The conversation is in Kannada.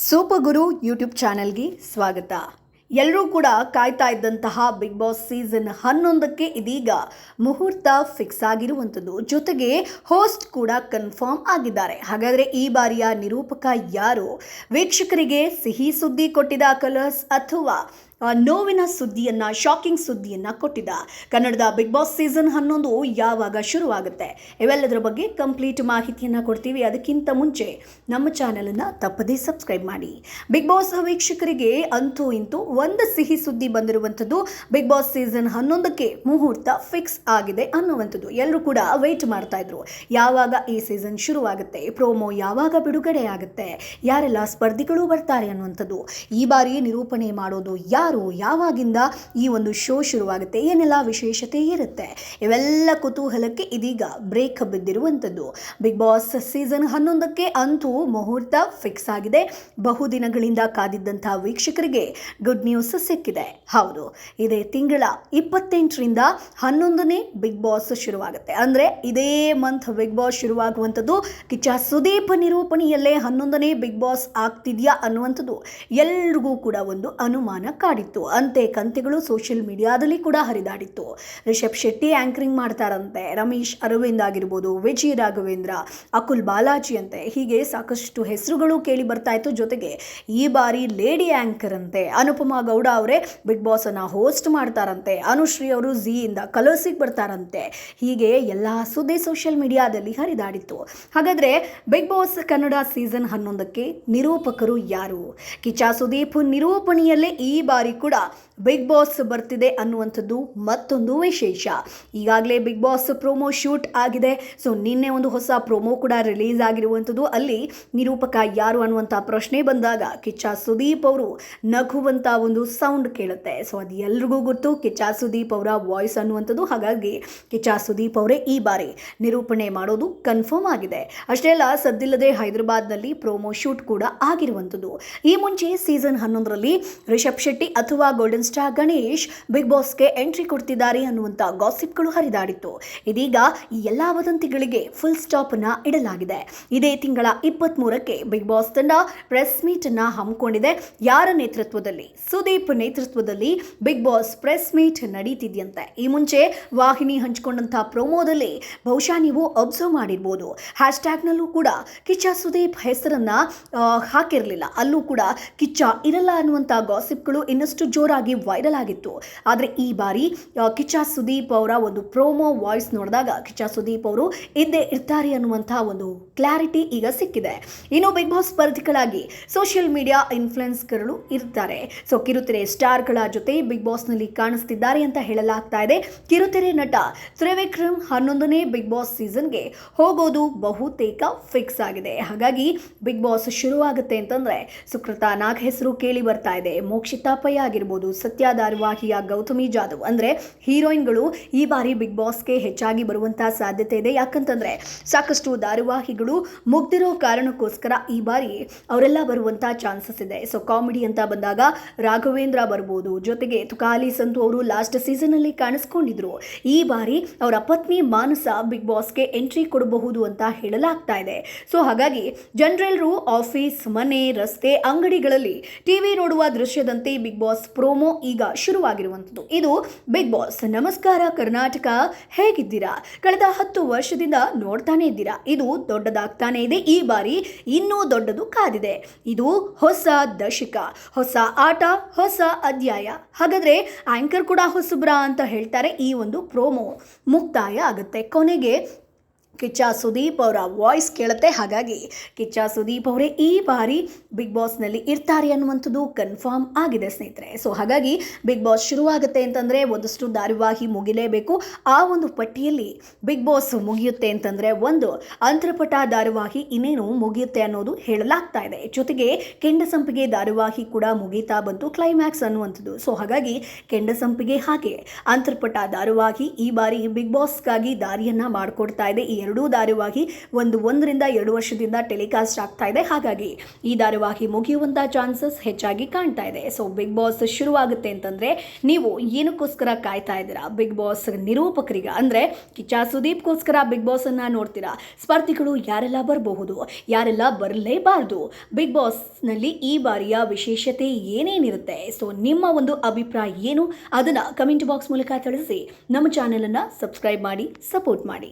ಸೂಪರ್ ಗುರು ಯೂಟ್ಯೂಬ್ ಚಾನೆಲ್ಗೆ ಸ್ವಾಗತ. ಎಲ್ಲರೂ ಕೂಡ ಕಾಯ್ತಾ ಇದ್ದಂತಹ ಬಿಗ್ ಬಾಸ್ ಸೀಸನ್ 11ಕ್ಕೆ ಇದೀಗ ಮುಹೂರ್ತ ಫಿಕ್ಸ್ ಆಗಿರುವಂಥದ್ದು. ಜೊತೆಗೆ ಹೋಸ್ಟ್ ಕೂಡ ಕನ್ಫರ್ಮ್ ಆಗಿದ್ದಾರೆ. ಹಾಗಾದರೆ ಈ ಬಾರಿಯ ನಿರೂಪಕ ಯಾರು? ವೀಕ್ಷಕರಿಗೆ ಸಿಹಿ ಸುದ್ದಿ ಕೊಟ್ಟಿದ್ದ ಕಲರ್ಸ್ ಅಥವಾ ನೋವಿನ ಸುದ್ದಿಯನ್ನು, ಶಾಕಿಂಗ್ ಸುದ್ದಿಯನ್ನು ಕೊಟ್ಟಿದ್ದ? ಕನ್ನಡದ ಬಿಗ್ ಬಾಸ್ ಸೀಸನ್ 11 ಯಾವಾಗ ಶುರುವಾಗುತ್ತೆ? ಇವೆಲ್ಲದರ ಬಗ್ಗೆ ಕಂಪ್ಲೀಟ್ ಮಾಹಿತಿಯನ್ನು ಕೊಡ್ತೀವಿ. ಅದಕ್ಕಿಂತ ಮುಂಚೆ ನಮ್ಮ ಚಾನಲನ್ನು ತಪ್ಪದೇ ಸಬ್ಸ್ಕ್ರೈಬ್ ಮಾಡಿ. ಬಿಗ್ ಬಾಸ್ ವೀಕ್ಷಕರಿಗೆ ಅಂತೂ ಇಂತೂ ಒಂದು ಸಿಹಿ ಸುದ್ದಿ ಬಂದಿರುವಂಥದ್ದು. ಬಿಗ್ ಬಾಸ್ ಸೀಸನ್ 11ಕ್ಕೆ ಮುಹೂರ್ತ ಫಿಕ್ಸ್ ಆಗಿದೆ ಅನ್ನುವಂಥದ್ದು. ಎಲ್ಲರೂ ಕೂಡ ವೆಯ್ಟ್ ಮಾಡ್ತಾ ಇದ್ರು, ಯಾವಾಗ ಈ ಸೀಸನ್ ಶುರುವಾಗುತ್ತೆ, ಪ್ರೋಮೋ ಯಾವಾಗ ಬಿಡುಗಡೆ ಆಗುತ್ತೆ, ಯಾರೆಲ್ಲ ಸ್ಪರ್ಧಿಗಳು ಬರ್ತಾರೆ ಅನ್ನುವಂಥದ್ದು. ಈ ಬಾರಿ ನಿರೂಪಣೆ ಮಾಡೋದು ಯಾರು, ಯಾವಾಗಿಂದ ಈ ಒಂದು ಶೋ ಶುರುವಾಗುತ್ತೆ, ಏನೆಲ್ಲ ವಿಶೇಷತೆ ಇರುತ್ತೆ, ಇವೆಲ್ಲ ಕುತೂಹಲಕ್ಕೆ ಇದೀಗ ಬ್ರೇಕ್ ಬಿದ್ದಿರುವಂಥದ್ದು. ಬಿಗ್ ಬಾಸ್ ಸೀಸನ್ 11ಕ್ಕೆ ಅಂತೂ ಮುಹೂರ್ತ ಫಿಕ್ಸ್ ಆಗಿದೆ. ಬಹುದಿನಗಳಿಂದ ಕಾದಿದ್ದಂಥ ವೀಕ್ಷಕರಿಗೆ ಗುಡ್ ನ್ಯೂಸ್ ಸಿಕ್ಕಿದೆ. ಹೌದು, ಇದೇ ತಿಂಗಳ 28ರಿಂದ 11ನೇ ಬಿಗ್ ಬಾಸ್ ಶುರುವಾಗುತ್ತೆ. ಅಂದರೆ ಇದೇ ಮಂತ್ ಬಿಗ್ ಬಾಸ್ ಶುರುವಾಗುವಂಥದ್ದು. ಕಿಚ್ಚ ಸುದೀಪ್ ನಿರೂಪಣೆಯಲ್ಲೇ 11ನೇ ಬಿಗ್ ಬಾಸ್ ಆಗ್ತಿದ್ಯಾ ಅನ್ನುವಂಥದ್ದು ಎಲ್ರಿಗೂ ಕೂಡ ಒಂದು ಅನುಮಾನ ಕಾಡಿತ್ತು. ಅಂತೆ ಕಂತೆಗಳು ಸೋಷಿಯಲ್ ಮೀಡಿಯಾದಲ್ಲಿ ಕೂಡ ಹರಿದಾಡಿತ್ತು. ರಿಷಬ್ ಶೆಟ್ಟಿ ಆಂಕರಿಂಗ್ ಮಾಡ್ತಾರಂತೆ, ರಮೇಶ್ ಅರವಿಂದ್ ಆಗಿರ್ಬೋದು, ವಿಜಯ್ ರಾಘವೇಂದ್ರ, ಅಕುಲ್ ಬಾಲಾಜಿ ಅಂತೆ, ಹೀಗೆ ಸಾಕಷ್ಟು ಹೆಸರುಗಳು ಕೇಳಿ ಬರ್ತಾ ಇತ್ತು. ಜೊತೆಗೆ ಈ ಬಾರಿ ಲೇಡಿ ಆಂಕರ್ ಅಂತೆ ಅನುಪಮಾ ಗೌಡ ಅವರೇ ಬಿಗ್ ಬಾಸ್ ಅನ್ನ ಹೋಸ್ಟ್ ಮಾಡ್ತಾರಂತೆ, ಅನುಶ್ರೀ ಅವರು ಝೀಯಿಂದ ಕಲರ್ಸಿಗೆ ಬರ್ತಾರಂತೆ, ಹೀಗೆ ಎಲ್ಲ ಸುದ್ದಿ ಸೋಷಿಯಲ್ ಮೀಡಿಯಾದಲ್ಲಿ ಹರಿದಾಡಿತ್ತು. ಹಾಗಾದ್ರೆ ಬಿಗ್ ಬಾಸ್ ಕನ್ನಡ ಸೀಸನ್ 11ಕ್ಕೆ ನಿರೂಪಕರು ಯಾರು? ಕಿಚ್ಚ ಸುದೀಪ್ ನಿರೂಪಣೆಯಲ್ಲೇ ಈ ಬಾರಿ ಕೂಡ ಬಿಗ್ ಬಾಸ್ ಬರ್ತಿದೆ ಅನ್ನುವಂಥದ್ದು ಮತ್ತೊಂದು ವಿಶೇಷ. ಈಗಾಗಲೇ ಬಿಗ್ ಬಾಸ್ ಪ್ರೋಮೋ ಶೂಟ್ ಆಗಿದೆ. ಸೊ ನಿನ್ನೆ ಒಂದು ಹೊಸ ಪ್ರೋಮೋ ಕೂಡ ರಿಲೀಸ್ ಆಗಿರುವಂಥದ್ದು. ಅಲ್ಲಿ ನಿರೂಪಕ ಯಾರು ಅನ್ನುವಂಥ ಪ್ರಶ್ನೆ ಬಂದಾಗ ಕಿಚ್ಚ ಸುದೀಪ್ ಅವರು ನಗುವಂಥ ಒಂದು ಸೌಂಡ್ ಕೇಳುತ್ತೆ. ಸೊ ಅದು ಎಲ್ರಿಗೂ ಗೊತ್ತು, ಕಿಚ್ಚ ಸುದೀಪ್ ಅವರ ವಾಯ್ಸ್ ಅನ್ನುವಂಥದ್ದು. ಹಾಗಾಗಿ ಕಿಚ್ಚ ಸುದೀಪ್ ಅವರೇ ಈ ಬಾರಿ ನಿರೂಪಣೆ ಮಾಡೋದು ಕನ್ಫರ್ಮ್ ಆಗಿದೆ. ಅಷ್ಟೇ ಅಲ್ಲ, ಸದ್ದಿಲ್ಲದೆ ಹೈದರಾಬಾದ್ನಲ್ಲಿ ಪ್ರೋಮೋ ಶೂಟ್ ಕೂಡ ಆಗಿರುವಂಥದ್ದು. ಈ ಮುಂಚೆ ಸೀಸನ್ 11ರಲ್ಲಿ ರಿಷಬ್ ಶೆಟ್ಟಿ ಅಥವಾ ಗೋಲ್ಡನ್ ಸ್ಟಾರ್ ಗಣೇಶ್ ಬಿಗ್ ಬಾಸ್ಗೆ ಎಂಟ್ರಿ ಕೊಡ್ತಿದ್ದಾರೆ ಅನ್ನುವಂಥ ಗಾಸಿಪ್ಗಳು ಹರಿದಾಡಿತ್ತು. ಇದೀಗ ಈ ಎಲ್ಲ ವದಂತಿಗಳಿಗೆ ಫುಲ್ ಸ್ಟಾಪ್ ಅನ್ನ ಇಡಲಾಗಿದೆ. ಇದೇ ತಿಂಗಳ 23ಕ್ಕೆ ಬಿಗ್ ಬಾಸ್ ತಂಡ ಪ್ರೆಸ್ ಮೀಟ್ ಅನ್ನ ಹಮ್ಮಿಕೊಂಡಿದೆ. ಯಾರ ನೇತೃತ್ವದಲ್ಲಿ? ಸುದೀಪ್ ನೇತೃತ್ವದಲ್ಲಿ ಬಿಗ್ ಬಾಸ್ ಪ್ರೆಸ್ ಮೀಟ್ ನಡೀತಿದೆಯಂತೆ. ಈ ಮುಂಚೆ ವಾಹಿನಿ ಹಂಚಿಕೊಂಡಂಥ ಪ್ರೋಮೋದಲ್ಲಿ ಬಹುಶಃ ನೀವು ಅಬ್ಸರ್ವ್ ಮಾಡಿರ್ಬೋದು, ಹ್ಯಾಶ್ಟ್ಯಾಗ್ನಲ್ಲೂ ಕೂಡ ಕಿಚ್ಚ ಸುದೀಪ್ ಹೆಸರನ್ನ ಹಾಕಿರಲಿಲ್ಲ. ಅಲ್ಲೂ ಕೂಡ ಕಿಚ್ಚ ಇರಲ್ಲ ಅನ್ನುವಂಥ ಗಾಸಿಪ್ಗಳು ಇನ್ನಷ್ಟು ಜೋರಾಗಿ ವೈರಲ್ ಆಗಿತ್ತು. ಆದರೆ ಈ ಬಾರಿ ಕಿಚ್ಚ ಸುದೀಪ್ ಅವರ ಒಂದು ಪ್ರೋಮೋ ವಾಯ್ಸ್ ನೋಡಿದಾಗ ಕಿಚ್ಚ ಸುದೀಪ್ ಅವರು ಇದ್ದೇ ಇರ್ತಾರೆ ಅನ್ನುವಂಥ ಒಂದು ಕ್ಲಾರಿಟಿ ಈಗ ಸಿಕ್ಕಿದೆ. ಇನ್ನು ಬಿಗ್ ಬಾಸ್ ಸ್ಪರ್ಧಿಗಳಾಗಿ ಸೋಷಿಯಲ್ ಮೀಡಿಯಾ ಇನ್ಫ್ಲುಯೆನ್ಸರ್ಗಳು ಇರ್ತಾರೆ. ಸೊ ಕಿರುತೆರೆ ಸ್ಟಾರ್ಗಳ ಜೊತೆ ಬಿಗ್ ಬಾಸ್ನಲ್ಲಿ ಕಾಣಿಸ್ತಿದ್ದಾರೆ ಅಂತ ಹೇಳಲಾಗ್ತಾ ಇದೆ. ಕಿರುತೆರೆ ನಟ ತ್ರಿವಿಕ್ರಮ್ 11ನೇ ಬಿಗ್ ಬಾಸ್ ಸೀಸನ್ಗೆ ಹೋಗೋದು ಬಹುತೇಕ ಫಿಕ್ಸ್ ಆಗಿದೆ. ಹಾಗಾಗಿ ಬಿಗ್ ಬಾಸ್ ಶುರುವಾಗುತ್ತೆ ಅಂತಂದ್ರೆ ಸುಕೃತಾ ನಾಗ್ ಹೆಸರು ಕೇಳಿ ಬರ್ತಾ ಇದೆ. ಮೋಕ್ಷಿತಾ ಪೈ ಆಗಿರ್ಬೋದು, ಸತ್ಯ ಧಾರಾವಾಹಿಯ ಗೌತಮಿ ಜಾಧವ್, ಅಂದರೆ ಹೀರೋಯಿನ್ಗಳು ಈ ಬಾರಿ ಬಿಗ್ ಬಾಸ್ಗೆ ಹೆಚ್ಚಾಗಿ ಬರುವಂತಹ ಸಾಧ್ಯತೆ ಇದೆ. ಯಾಕಂತಂದ್ರೆ ಸಾಕಷ್ಟು ಧಾರಾವಾಹಿಗಳು ಮುಗ್ದಿರೋ ಕಾರಣಕ್ಕೋಸ್ಕರ ಈ ಬಾರಿ ಅವರೆಲ್ಲ ಬರುವಂತ ಚಾನ್ಸಸ್ ಇದೆ. ಸೊ ಕಾಮಿಡಿ ಅಂತ ಬಂದಾಗ ರಾಘವೇಂದ್ರ ಬರ್ಬೋದು, ಜೊತೆಗೆ ತುಕಾಲಿ ಸಂತು ಅವರು ಲಾಸ್ಟ್ ಸೀಸನ್ ಅಲ್ಲಿ ಕಾಣಿಸ್ಕೊಂಡಿದ್ರು. ಈ ಬಾರಿ ಅವರ ಪತ್ನಿ ಮಾನಸ ಬಿಗ್ ಬಾಸ್ಗೆ ಎಂಟ್ರಿ ಕೊಡಬಹುದು ಅಂತ ಹೇಳಲಾಗ್ತಾ ಇದೆ. ಸೊ ಹಾಗಾಗಿ ಜನರೆಲ್ಲರೂ ಆಫೀಸ್, ಮನೆ, ರಸ್ತೆ, ಅಂಗಡಿಗಳಲ್ಲಿ ಟಿವಿ ನೋಡುವ ದೃಶ್ಯದಂತೆ ಬಿಗ್ ಬಾಸ್ ಪ್ರೋಮೋ ಈಗ ಶುರುವಾಗಿರುವಂಥದ್ದು. ಇದು ಬಿಗ್ ಬಾಸ್ ನಮಸ್ಕಾರ ಕರ್ನಾಟಕ, ಹೇಗಿದ್ದೀರಾ? ಕಳೆದ 10 ವರ್ಷದಿಂದ ನೋಡ್ತಾನೆ ಇದ್ದೀರಾ, ಇದು ದೊಡ್ಡದಾಗ್ತಾನೆ ಇದೆ. ಈ ಬಾರಿ ಇನ್ನೂ ದೊಡ್ಡದು ಕಾದಿದೆ. ಇದು ಹೊಸ ದಶಕ, ಹೊಸ ಆಟ, ಹೊಸ ಅಧ್ಯಾಯ. ಹಾಗಾದ್ರೆ ಆಂಕರ್ ಕೂಡ ಹೊಸಬ್ರಾ ಅಂತ ಹೇಳ್ತಾರೆ. ಈ ಒಂದು ಪ್ರೋಮೋ ಮುಕ್ತಾಯ ಆಗುತ್ತೆ. ಕೊನೆಗೆ ಕಿಚ್ಚ ಸುದೀಪ್ ಅವರ ವಾಯ್ಸ್ ಕೇಳುತ್ತೆ. ಹಾಗಾಗಿ ಕಿಚ್ಚ ಸುದೀಪ್ ಅವರೇ ಈ ಬಾರಿ ಬಿಗ್ ಬಾಸ್ನಲ್ಲಿ ಇರ್ತಾರೆ ಅನ್ನುವಂಥದ್ದು ಕನ್ಫರ್ಮ್ ಆಗಿದೆ ಸ್ನೇಹಿತರೆ. ಸೊ ಹಾಗಾಗಿ ಬಿಗ್ ಬಾಸ್ ಶುರುವಾಗುತ್ತೆ ಅಂತಂದರೆ ಒಂದಷ್ಟು ಧಾರಾವಾಹಿ ಮುಗಿಲೇಬೇಕು. ಆ ಒಂದು ಪಟ್ಟಿಯಲ್ಲಿ ಬಿಗ್ ಬಾಸ್ ಮುಗಿಯುತ್ತೆ ಅಂತಂದರೆ ಒಂದು ಅಂತರಪಟ ಧಾರಾವಾಹಿ ಇನ್ನೇನು ಮುಗಿಯುತ್ತೆ ಅನ್ನೋದು ಹೇಳಲಾಗ್ತಾ ಇದೆ. ಜೊತೆಗೆ ಕೆಂಡಸಂಪಿಗೆ ಧಾರಾವಾಹಿ ಕೂಡ ಮುಗೀತಾ ಬಂತು, ಕ್ಲೈಮ್ಯಾಕ್ಸ್ ಅನ್ನುವಂಥದ್ದು. ಸೊ ಹಾಗಾಗಿ ಕೆಂಡಸಂಪಿಗೆ ಹಾಗೆ ಅಂತರಪಟ ಧಾರಾವಾಹಿ ಈ ಬಾರಿ ಬಿಗ್ ಬಾಸ್ಗಾಗಿ ದಾರಿಯನ್ನು ಮಾಡಿಕೊಡ್ತಾ ಇದೆ. ಈ ಎರಡೂ ಧಾರಾವಾಹಿ ಒಂದರಿಂದ 2 ವರ್ಷದಿಂದ ಟೆಲಿಕಾಸ್ಟ್ ಆಗ್ತಾ ಇದೆ. ಹಾಗಾಗಿ ಈ ಧಾರಾವಾಹಿ ಮುಗಿಯುವಂಥ ಚಾನ್ಸಸ್ ಹೆಚ್ಚಾಗಿ ಕಾಣ್ತಾ ಇದೆ. ಸೊ ಬಿಗ್ ಬಾಸ್ ಶುರುವಾಗುತ್ತೆ ಅಂತಂದರೆ ನೀವು ಏನಕ್ಕೋಸ್ಕರ ಕಾಯ್ತಾ ಇದ್ದೀರಾ? ಬಿಗ್ ಬಾಸ್ ನಿರೂಪಕರಿಗೆ ಅಂದರೆ ಕಿಚ್ಚ ಸುದೀಪ್ಗೋಸ್ಕರ ಬಿಗ್ ಬಾಸನ್ನು ನೋಡ್ತೀರಾ? ಸ್ಪರ್ಧಿಗಳು ಯಾರೆಲ್ಲ ಬರಬಹುದು, ಯಾರೆಲ್ಲ ಬರಲೇಬಾರದು, ಬಿಗ್ ಬಾಸ್ನಲ್ಲಿ ಈ ಬಾರಿಯ ವಿಶೇಷತೆ ಏನೇನಿರುತ್ತೆ? ಸೊ ನಿಮ್ಮ ಒಂದು ಅಭಿಪ್ರಾಯ ಏನು? ಅದನ್ನು ಕಮೆಂಟ್ ಬಾಕ್ಸ್ ಮೂಲಕ ತಿಳಿಸಿ. ನಮ್ಮ ಚಾನಲನ್ನು ಸಬ್ಸ್ಕ್ರೈಬ್ ಮಾಡಿ, ಸಪೋರ್ಟ್ ಮಾಡಿ.